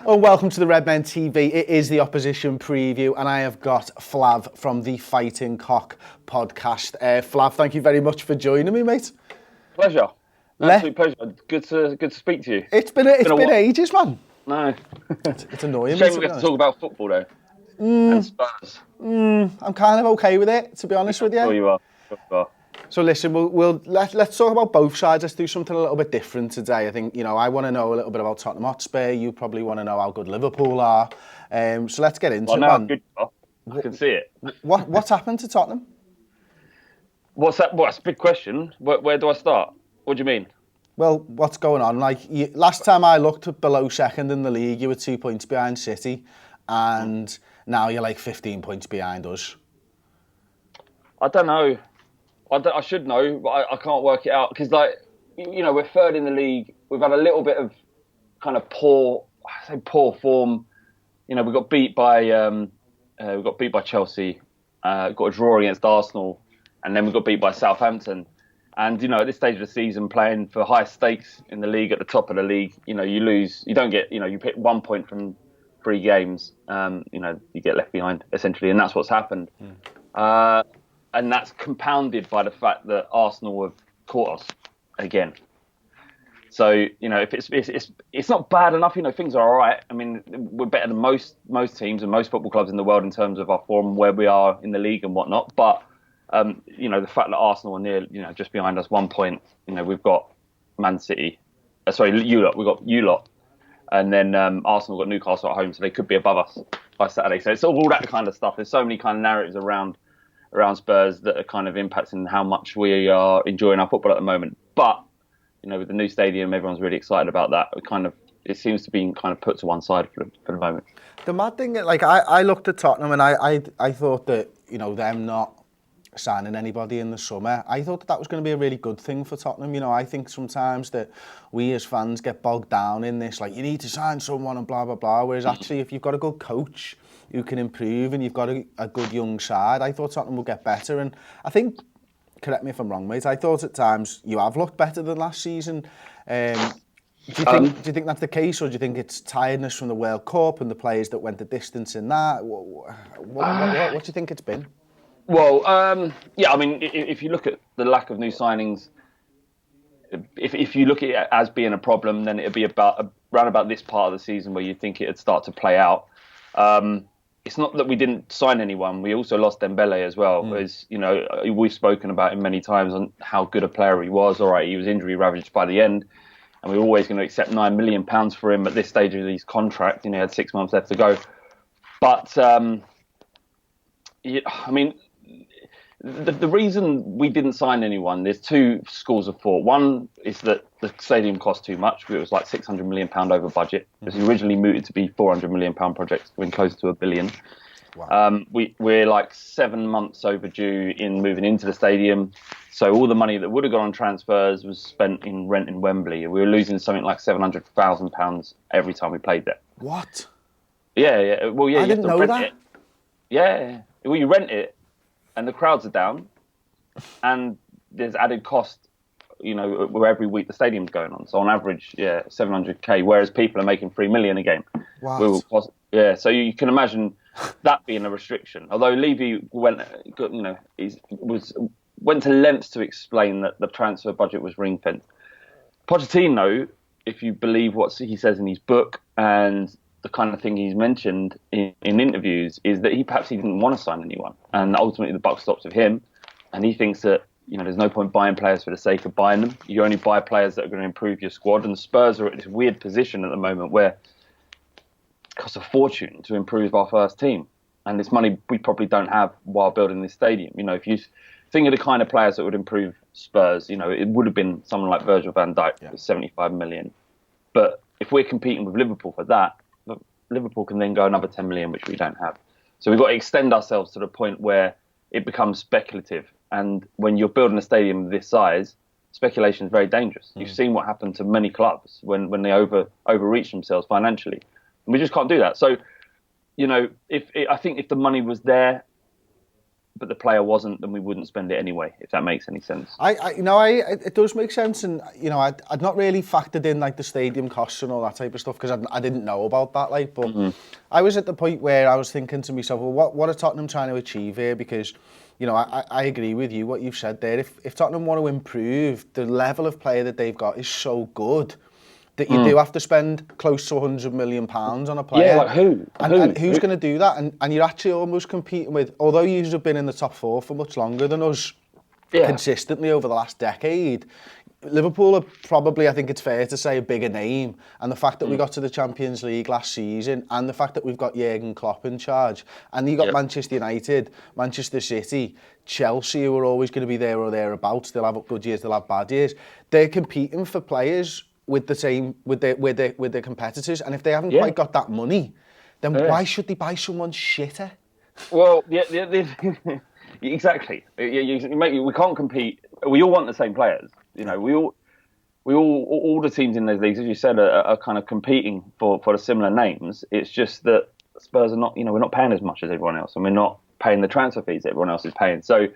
Well, welcome to the Redmen TV. It is the opposition preview, and I have got Flav from the Fighting Cock podcast. Flav, thank you very much for joining me, mate. Pleasure. Absolute pleasure. Good to speak to you. It's been ages, man. No. It's annoying. It's a shame we have to talk about football, though. And Spurs. I'm kind of okay with it, to be honest with you. Sure you are. Sure you are. So listen, let's talk about both sides. Let's do something a little bit different today. I think, I want to know a little bit about Tottenham Hotspur. You probably want to know how good Liverpool are. So let's get into it, man. Good. I can see it. What's happened to Tottenham? What's that? Well, that's a big question. Where do I start? What do you mean? Well, what's going on? Last time I looked below second in the league, you were 2 points behind City, and now you're like 15 points behind us. I don't know. I should know, but I can't work it out because, we're third in the league. We've had a little bit of kind of poor form. We got beat by Chelsea, got a draw against Arsenal, and then we got beat by Southampton. And at this stage of the season, playing for high stakes in the league at the top of the league, you lose. You don't get. You pick 1 point from 3 games. You get left behind essentially, and that's what's happened. And that's compounded by the fact that Arsenal have caught us again. So if it's not bad enough, things are all right. I mean, we're better than most teams and most football clubs in the world in terms of our form, where we are in the league and whatnot. But the fact that Arsenal are near, just behind us 1 point. We've got Man City. You lot. We've got you lot, and then Arsenal got Newcastle at home, so they could be above us by Saturday. So it's all that kind of stuff. There's so many kind of narratives around Spurs that are kind of impacting how much we are enjoying our football at the moment. But with the new stadium, everyone's really excited about that. It seems to be kind of put to one side for the moment. The mad thing, I looked at Tottenham and I thought that them not signing anybody in the summer, I thought that was going to be a really good thing for Tottenham. I think sometimes that we as fans get bogged down in this, you need to sign someone and blah blah blah. Whereas actually, if you've got a good coach who can improve and you've got a good young side, I thought Tottenham would get better. And I think, correct me if I'm wrong, mate, I thought at times you have looked better than last season. Do you think that's the case, or do you think it's tiredness from the World Cup and the players that went the distance in that? What do you think it's been? Well, I mean, if you look at the lack of new signings, if you look at it as being a problem, then it'd be around about this part of the season where you think it'd start to play out. It's not that we didn't sign anyone. We also lost Dembele as well. As we've spoken about him many times on how good a player he was. All right, he was injury ravaged by the end, and we were always going to accept £9 million for him at this stage of his contract. He had 6 months left to go. But I mean, the reason we didn't sign anyone, there's two schools of thought. One is that the stadium cost too much. It was like £600 million over budget. It was originally mooted to be £400 million project, when close to £1 billion. Wow. We're like 7 months overdue in moving into the stadium. So all the money that would have gone on transfers was spent in rent in Wembley. We were losing something like £700,000 every time we played there. What? Yeah. Well, yeah, I didn't know that. Yeah. Well, you rent it, and the crowds are down, and there's added cost, where every week the stadium's going on. So on average, 700k, whereas people are making 3 million a game. Wow. So you can imagine that being a restriction. Although Levy went to lengths to explain that the transfer budget was ring-fenced. Pochettino, if you believe what he says in his book and the kind of thing he's mentioned in interviews, is that he didn't want to sign anyone, and ultimately the buck stops with him, and he thinks that there's no point buying players for the sake of buying them. You only buy players that are going to improve your squad, and the Spurs are at this weird position at the moment where it costs a fortune to improve our first team, and this money we probably don't have while building this stadium. If you think of the kind of players that would improve Spurs, it would have been someone like Virgil van Dijk with 75 million, but if we're competing with Liverpool for that, Liverpool can then go another 10 million, which we don't have. So we've got to extend ourselves to the point where it becomes speculative. And when you're building a stadium of this size, speculation is very dangerous. You've seen what happened to many clubs when they overreach themselves financially. And we just can't do that. So, I think if the money was there, but the player wasn't, then we wouldn't spend it anyway, if that makes any sense. It does make sense, and I'd not really factored in like the stadium costs and all that type of stuff because I didn't know about that, like. But I was at the point where I was thinking to myself, well, what are Tottenham trying to achieve here? Because I agree with you what you've said there. If Tottenham want to improve, the level of player that they've got is so good that you do have to spend close to £100 million on a player. Yeah, like who? And who's going to do that? And you're actually almost competing with, although you have been in the top four for much longer than us, consistently over the last decade, Liverpool are probably, I think it's fair to say, a bigger name. And the fact that we got to the Champions League last season, and the fact that we've got Jurgen Klopp in charge, and you got Manchester United, Manchester City, Chelsea, who are always going to be there or thereabouts. They'll have good years, they'll have bad years. They're competing for players with the same with their competitors, and if they haven't quite got that money, then why should they buy someone shitter? Well, exactly. We can't compete. We all want the same players. All the teams in those leagues, as you said, are kind of competing for the similar names. It's just that Spurs are not. We're not paying as much as everyone else, and we're not paying the transfer fees that everyone else is paying. So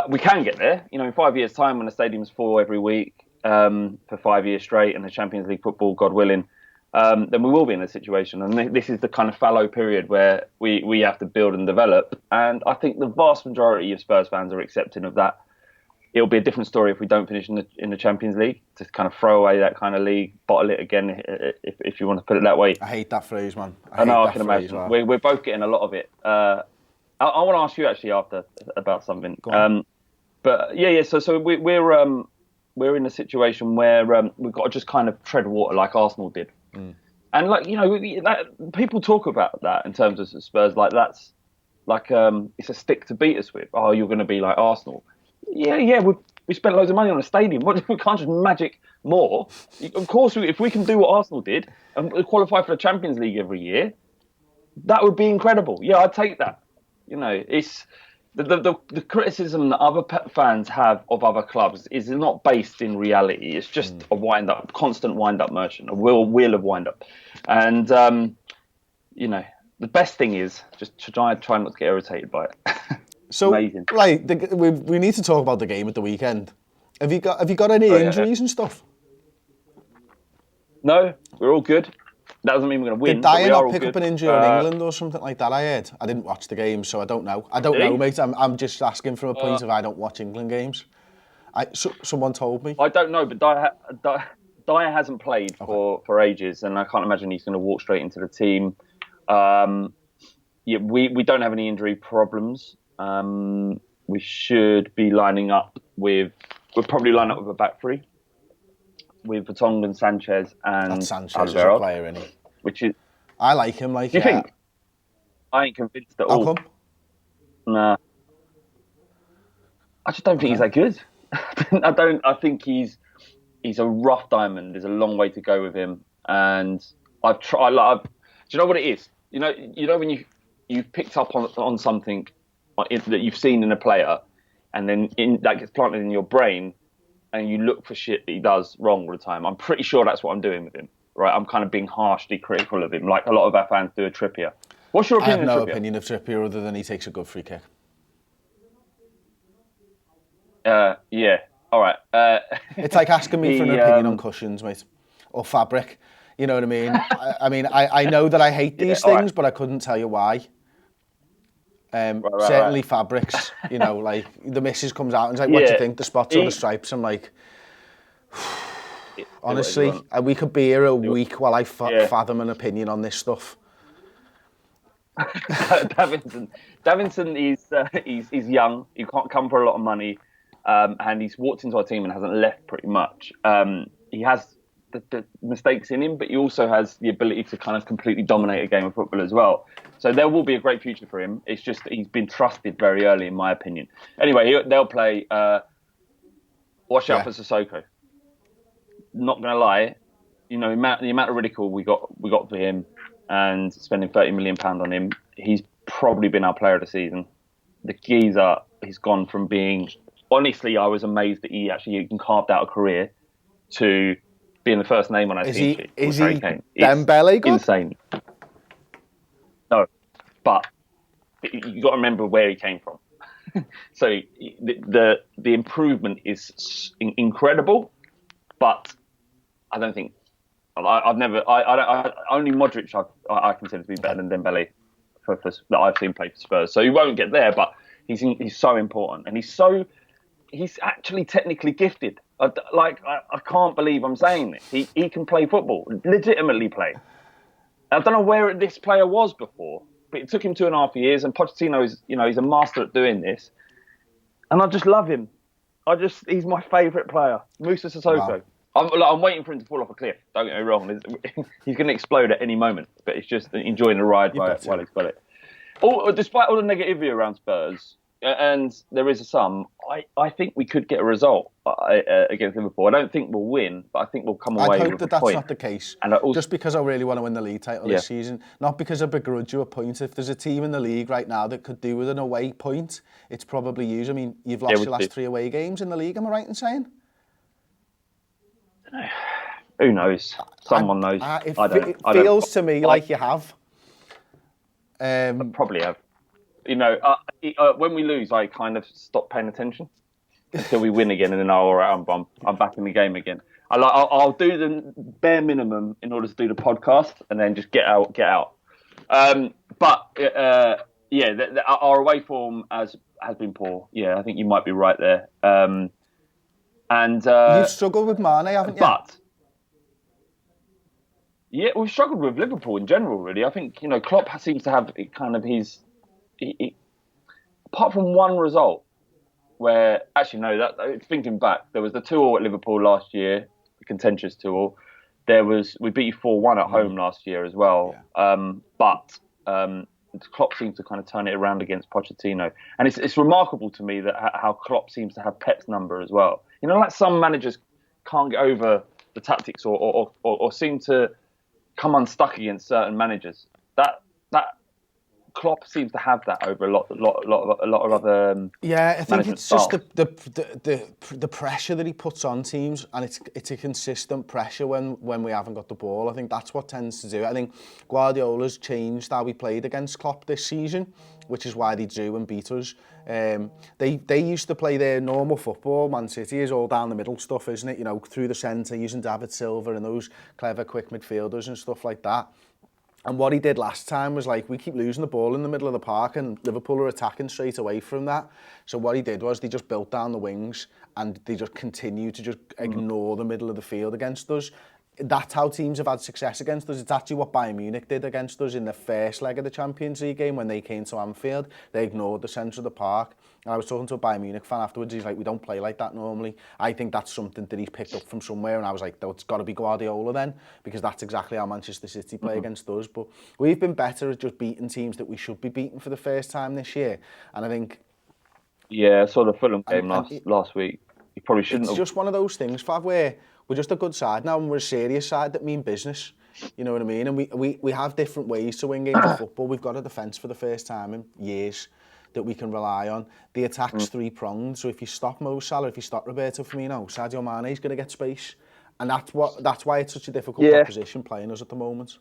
we can get there. In 5 years' time, when the stadium's full every week. For 5 years straight and the Champions League football, God willing, then we will be in a situation. And this is the kind of fallow period where we have to build and develop. And I think the vast majority of Spurs fans are accepting of that. It'll be a different story if we don't finish in the Champions League. To kind of throw away that kind of league, bottle it again, if you want to put it that way. I hate that phrase, man. I can imagine. We're both getting a lot of it. I want to ask you actually after about something. So we're in a situation where we've got to just kind of tread water like Arsenal did. And people talk about that in terms of Spurs, like that's like it's a stick to beat us with. Oh, you're going to be like Arsenal. We spent loads of money on a stadium. We can't just magic more. Of course, if we can do what Arsenal did and qualify for the Champions League every year, that would be incredible. Yeah, I'd take that. It's the criticism that other fans have of other clubs is not based in reality. It's just a constant wind-up motion, a wheel of wind-up. And, the best thing is just to try not to get irritated by it. So, amazing. Right, we need to talk about the game at the weekend. Have you got any injuries and stuff? No, we're all good. That doesn't mean we're going to win. Did Dyer not pick up an injury in England or something like that? I heard. I didn't watch the game, so I don't know. I don't know, mate. I'm just asking from a point of I don't watch England games. Someone told me. I don't know, but Dyer hasn't played for ages, and I can't imagine he's going to walk straight into the team. We don't have any injury problems. We should be lining up with. We'll probably line up with a back three. With Vertonghen, Sanchez, and That Sanchez is a player, isn't he? Which is, I like him. Like, do you think? I ain't convinced at all. How come? Nah, I just don't think he's that good. I think he's a rough diamond. There's a long way to go with him, and I've tried. Do you know what it is? You know when you've picked up on something that you've seen in a player, and then that gets planted in your brain. And you look for shit that he does wrong all the time. I'm pretty sure that's what I'm doing with him, right? I'm kind of being harshly critical of him, like a lot of our fans do of Trippier. What's your opinion of Trippier? I have no opinion of Trippier other than he takes a good free kick. Yeah, all right. It's like asking me for an opinion on cushions, mate, or fabric. You know what I mean? I know that I hate these things, but I couldn't tell you why. Certainly fabrics, like the missus comes out and is like, what do you think, the spots or the stripes? I'm like, honestly, we could be here a week while I fathom an opinion on this stuff. Davinson he's young, he can't come for a lot of money, and he's walked into our team and hasn't left pretty much. He has the mistakes in him, but he also has the ability to kind of completely dominate a game of football as well. So there will be a great future for him. It's just that he's been trusted very early, in my opinion. Anyway, they'll play. Watch out for Sissoko. Not going to lie, the amount of ridicule we got for him, and spending £30 million on him. He's probably been our player of the season. The geezer, he's gone from being. Honestly, I was amazed that he actually even carved out a career to being the first name on our team sheet. Is he Dembele good? Insane. No, but you got to remember where he came from. So the improvement is incredible, but I don't think only Modric I consider to be better than Dembele that I've seen play for Spurs. So he won't get there, but he's so important, and he's actually technically gifted. I can't believe I'm saying this. He can play football, legitimately play. I don't know where this player was before, but it took him 2.5 years, and Pochettino he's a master at doing this, and I just love him. He's my favourite player, Moussa Sissoko. Wow. I'm waiting for him to fall off a cliff. Don't get me wrong. He's going to explode at any moment, but it's just enjoying the ride while he's got it. Despite all the negativity around Spurs, and there is some, I think we could get a result against Liverpool. I don't think we'll win, but I think we'll come away with a point. I hope that's not the case. And just because I really want to win the league title this season, not because I begrudge you a point. If there's a team in the league right now that could do with an away point, it's probably you. I mean, you've lost your last 3 away games in the league, am I right in saying? Who knows? Someone knows. It feels to me like you have. I probably have. When we lose, I kind of stop paying attention until we win again, and then I'm back in the game again. I'll do the bare minimum in order to do the podcast, and then just get out. Our away form has been poor. Yeah, I think you might be right there. You've struggled with Mane, haven't you? But yeah, we've struggled with Liverpool in general. Really, I think Klopp seems to have kind of apart from one result, where actually no, thinking back, there was the 2-2 at Liverpool last year, the contentious 2-2. We beat you 4-1 at home last year as well. Yeah. But Klopp seems to kind of turn it around against Pochettino, and it's remarkable to me that how Klopp seems to have Pep's number as well. Like some managers can't get over the tactics or seem to come unstuck against certain managers. That Klopp seems to have that over a lot of other. I think it's styles. Just the pressure that he puts on teams, and it's a consistent pressure when we haven't got the ball. I think that's what tends to do. I think Guardiola's changed how we played against Klopp this season, which is why they drew and beat us. They used to play their normal football. Man City is all down the middle stuff, isn't it? Through the centre, using David Silva and those clever, quick midfielders and stuff like that. And what he did last time was we keep losing the ball in the middle of the park, and Liverpool are attacking straight away from that. So what he did was they just built down the wings, and they just continued to just ignore the middle of the field against us. That's how teams have had success against us. It's actually what Bayern Munich did against us in the first leg of the Champions League game when they came to Anfield. They ignored the centre of the park. And I was talking to a Bayern Munich fan afterwards. He's like, we don't play like that normally. I think that's something that he's picked up from somewhere. And I was like, it's got to be Guardiola then, because that's exactly how Manchester City play against us. But we've been better at just beating teams that we should be beating for the first time this year. And I think... Yeah, I saw the Fulham game last week. You probably shouldn't have. It's just one of those things, Flav, where we're just a good side now, and we're a serious side that mean business. You know what I mean? And we have different ways to win games of football. We've got a defence for the first time in years that we can rely on. The attack's three-pronged, so if you stop Mo Salah, if you stop Roberto Firmino, Sadio Mane's going to get space. And that's why it's such a difficult proposition playing us at the moment.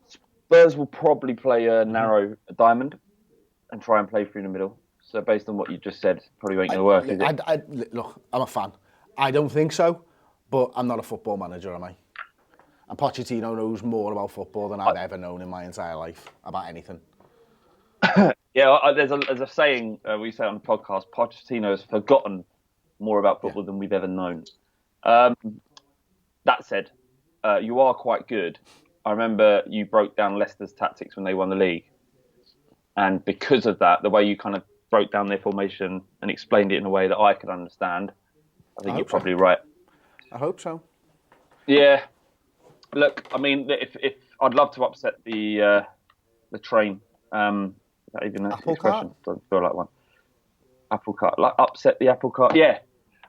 Spurs will probably play a narrow diamond and try and play through the middle. So based on what you just said, probably ain't going to work, is it? Look, I'm a fan. I don't think so, but I'm not a football manager, am I? And Pochettino knows more about football than I've ever known in my entire life, about anything. There's a saying we say on the podcast, Pochettino has forgotten more about football than we've ever known. That said, you are quite good. I remember you broke down Leicester's tactics when they won the league. And because of that, the way you kind of broke down their formation and explained it in a way that I could understand, I think you're probably right. I hope so. Yeah. Look, I mean, if I'd love to upset the train. Is that even an expression? Doesn't feel like one. Apple cart. Upset the apple cart. Yeah.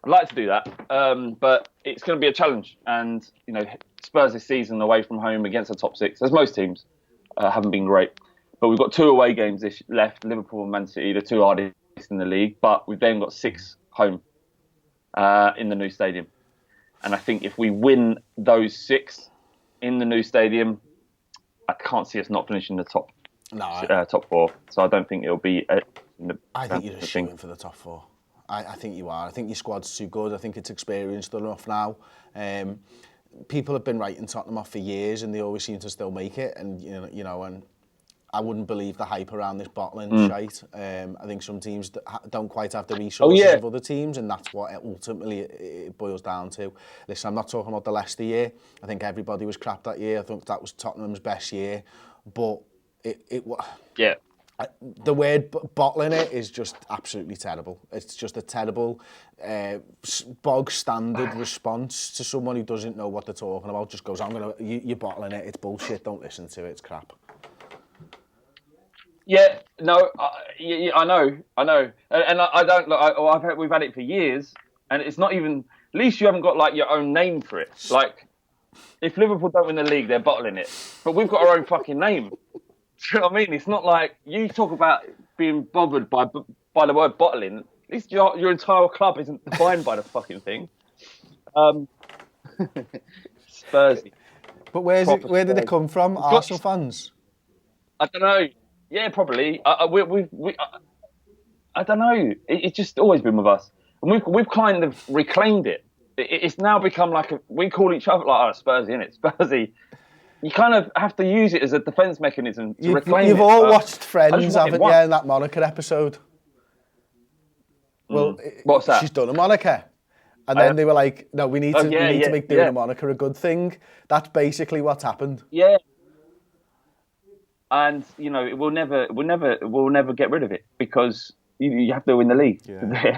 I'd like to do that. But it's going to be a challenge. And, Spurs this season away from home against the top six, as most teams, haven't been great. But we've got 2 away games left, Liverpool and Man City, the 2 hardest in the league. But we've then got 6 home in the new stadium. And I think if we win those 6 in the new stadium, I can't see us not finishing the top 4. So I don't think it'll be in the I think you're just thing. shooting for the top 4. I think you are. I think your squad's too good. I think it's experienced enough now. People have been writing Tottenham off for years, and they always seem to still make it. And and I wouldn't believe the hype around this bottling shite. I think some teams don't quite have the resources of other teams, and that's what ultimately it boils down to. Listen, I'm not talking about the Leicester year. I think everybody was crap that year. I think that was Tottenham's best year, but the word bottling it is just absolutely terrible. It's just a terrible bog standard response to someone who doesn't know what they're talking about. Just goes, you're bottling it. It's bullshit. Don't listen to it. It's crap. Yeah, no, I know, and I don't. We've had it for years, and it's not even. At least you haven't got like your own name for it. Like, if Liverpool don't win the league, they're bottling it. But we've got our own fucking name. Do you know what I mean? It's not like you talk about being bothered by the word bottling. At least your entire club isn't defined by the fucking thing. Spursy. But where did it come from? Arsenal fans? I don't know. Yeah, probably. I don't know. It's just always been with us, and we've kind of reclaimed it. It's now become like we call each other like Spursy, innit? Spursy. You kind of have to use it as a defence mechanism to reclaim it. You've all watched Friends, haven't you, in that Monica episode? Well, what's that? She's done a Monica. And then they were like, no, we need to make doing a Monica a good thing. That's basically what's happened. Yeah. And, we'll never get rid of it because you have to win the league. Yeah.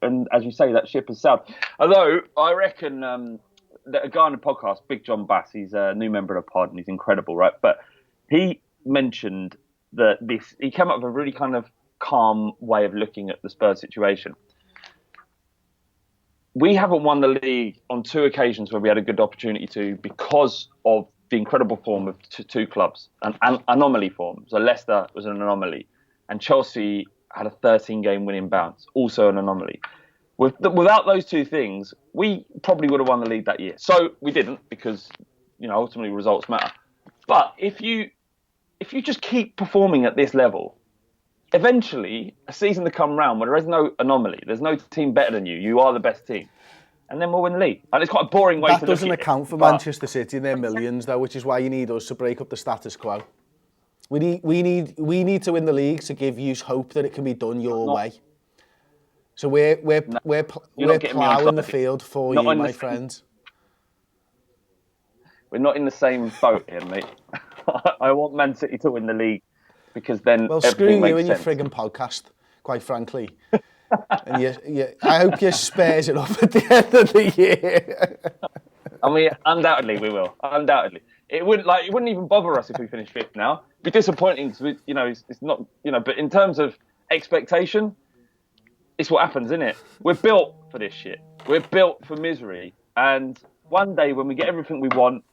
And as you say, that ship has sailed. Although, I reckon... a guy on the podcast, Big John Bass, he's a new member of the pod and he's incredible, right? But he mentioned that he came up with a really kind of calm way of looking at the Spurs situation. We haven't won the league on 2 occasions where we had a good opportunity to because of the incredible form of two clubs, an anomaly form. So Leicester was an anomaly and Chelsea had a 13-game winning bounce, also an anomaly. Without those 2 things, we probably would have won the league that year. So we didn't because, ultimately results matter. But if you just keep performing at this level, eventually a season to come round where there is no anomaly, there's no team better than you, you are the best team, and then we'll win the league. And it's quite a boring way to look at it. That doesn't account for Manchester City and their millions, though, which is why you need us to break up the status quo. We need to win the league to give you hope that it can be done your way. So we're ploughing the field for you, my friend. We're not in the same boat here, mate. I want Man City to win the league because then everything makes sense. Well, screw you and your frigging podcast, quite frankly. And I hope you Spurs it up at the end of the year. I mean, undoubtedly we will. Undoubtedly, it wouldn't even bother us if we finished 5th now. It'd be disappointing because it's not But in terms of expectation. It's what happens, isn't it? We're built for this shit. We're built for misery. And one day when we get everything we want,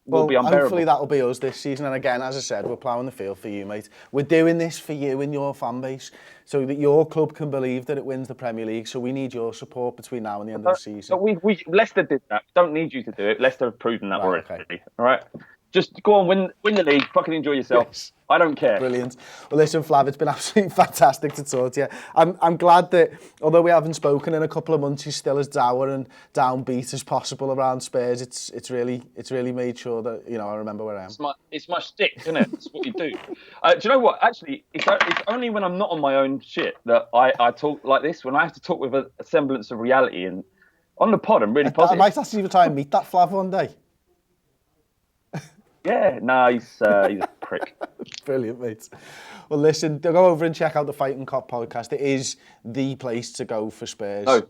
we'll be unbearable. Hopefully that'll be us this season. And again, as I said, we're ploughing the field for you, mate. We're doing this for you and your fan base so that your club can believe that it wins the Premier League. So we need your support between now and the end of the season. Leicester did that. Don't need you to do it. Leicester have proven that already. Okay. All right? Just go on, win the league, fucking enjoy yourself. Yes. I don't care. Brilliant. Well, listen, Flav, it's been absolutely fantastic to talk to you. I'm glad that, although we haven't spoken in a couple of months, you're still as dour and downbeat as possible around Spurs. It's really made sure that, I remember where I am. It's my shtick, isn't it? It's what you do. Do you know what? Actually, it's only when I'm not on my own shit that I talk like this, when I have to talk with a semblance of reality. And on the pod, I'm really positive. I might have to try and meet that Flav one day. Yeah, no, he's a prick. Brilliant, mate. Well, listen, go over and check out the Fighting Cop podcast. It is the place to go for Spurs. Oh,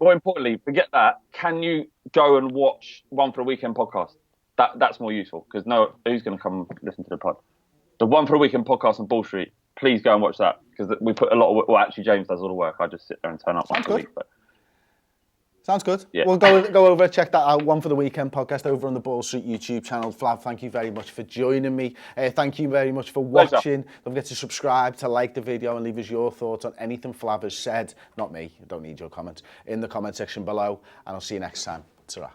more importantly, forget that. Can you go and watch One for a Weekend podcast? That's more useful because who's going to come listen to the pod? The One for a Weekend podcast on Ball Street. Please go and watch that because we put a lot of work. Well, actually, James does all the work. I just sit there and turn up once a week. But sounds good. Yeah. We'll go over and check that out. One for the Weekend podcast over on the Ball Street YouTube channel. Flav, thank you very much for joining me. Thank you very much for watching. Don't forget to subscribe, to like the video and leave us your thoughts on anything Flav has said. Not me. I don't need your comments. In the comment section below. And I'll see you next time. Ta-ra.